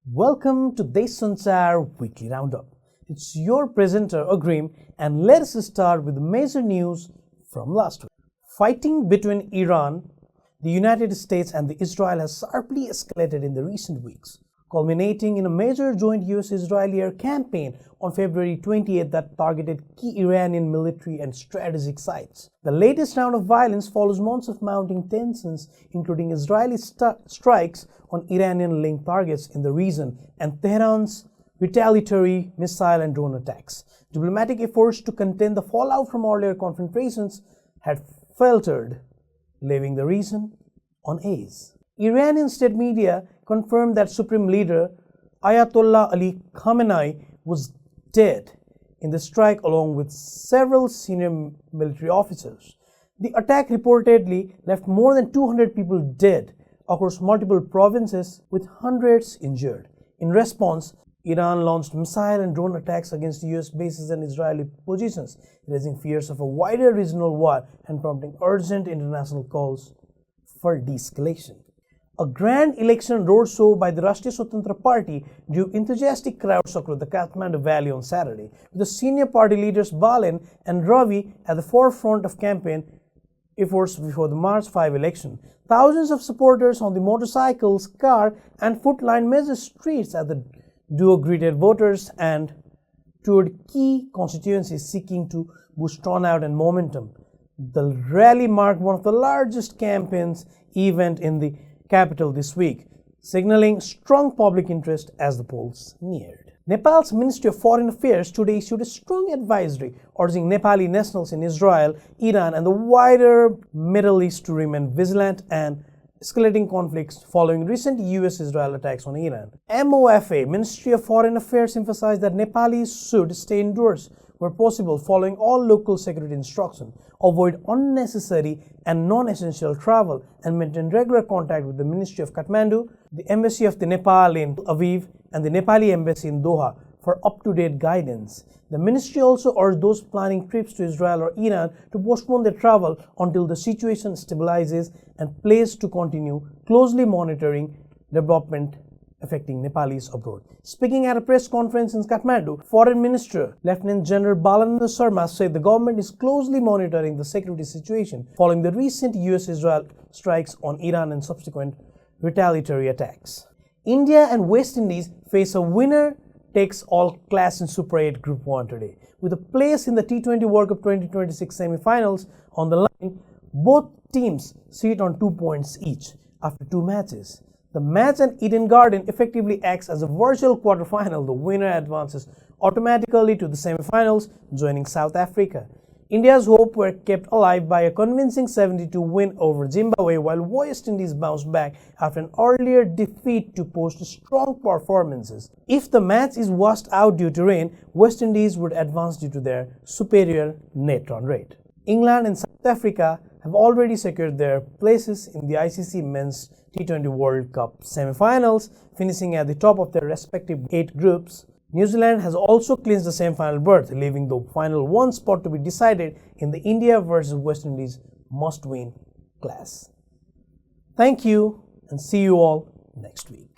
Welcome to Deshsanchar Weekly Roundup. It's your presenter AGRIM, and let us start with the major news from last week. Fighting between Iran, the United States and Israel has sharply escalated in the recent weeks, culminating in a major joint US-Israeli air campaign on February 28th that targeted key Iranian military and strategic sites. The latest round of violence follows months of mounting tensions, including Israeli strikes on Iranian-linked targets in the region and Tehran's retaliatory missile and drone attacks. Diplomatic efforts to contain the fallout from earlier confrontations had faltered, leaving the region on edge. Iranian state media confirmed that Supreme Leader Ayatollah Ali Khamenei was dead in the strike along with several senior military officers. The attack reportedly left more than 200 people dead across multiple provinces with hundreds injured. In response, Iran launched missile and drone attacks against US bases and Israeli positions, raising fears of a wider regional war and prompting urgent international calls for de-escalation. A grand election roadshow by the Rashtriya Swatantra Party drew enthusiastic crowds across the Kathmandu Valley on Saturday, with the senior party leaders Balen and Ravi at the forefront of campaign efforts before the March 5 election. Thousands of supporters on the motorcycles, car, and foot lined major streets as the duo greeted voters and toured key constituencies seeking to boost turnout and momentum. The rally marked one of the largest campaigns event in the capital this week, signaling strong public interest as the polls neared. Nepal's Ministry of Foreign Affairs today issued a strong advisory urging Nepali nationals in Israel, Iran, and the wider Middle East to remain vigilant and escalating conflicts following recent US-Israel attacks on Iran. MOFA, Ministry of Foreign Affairs, emphasized that Nepalis should stay indoors where possible following all local security instructions, avoid unnecessary and non-essential travel, and maintain regular contact with the Ministry of Kathmandu, the Embassy of the Nepal in Tel Aviv, and the Nepali Embassy in Doha for up-to-date guidance. The ministry also urged those planning trips to Israel or Iran to postpone their travel until the situation stabilizes and pledged to continue closely monitoring development affecting Nepalis abroad. Speaking at a press conference in Kathmandu, Foreign Minister Lieutenant General Balananda Sharma said the government is closely monitoring the security situation following the recent US-Israel strikes on Iran and subsequent retaliatory attacks. India and West Indies face a winner-takes-all clash in Super 8 Group 1 today. With a place in the T20 World Cup 2026 semi-finals on the line, both teams sit on 2 points each after 2 matches. The match at Eden Garden effectively acts as a virtual quarterfinal. The winner advances automatically to the semi-finals, joining South Africa. India's hopes were kept alive by a convincing 72 win over Zimbabwe, while West Indies bounced back after an earlier defeat to post strong performances. If the match is washed out due to rain, West Indies would advance due to their superior net run rate. England and South Africa have already secured their places in the ICC Men's T20 World Cup semi-finals, finishing at the top of their respective 8 groups. New Zealand has also clinched the semi-final berth, leaving the final 1 spot to be decided in the India versus West Indies must-win clash. Thank you, and see you all next week.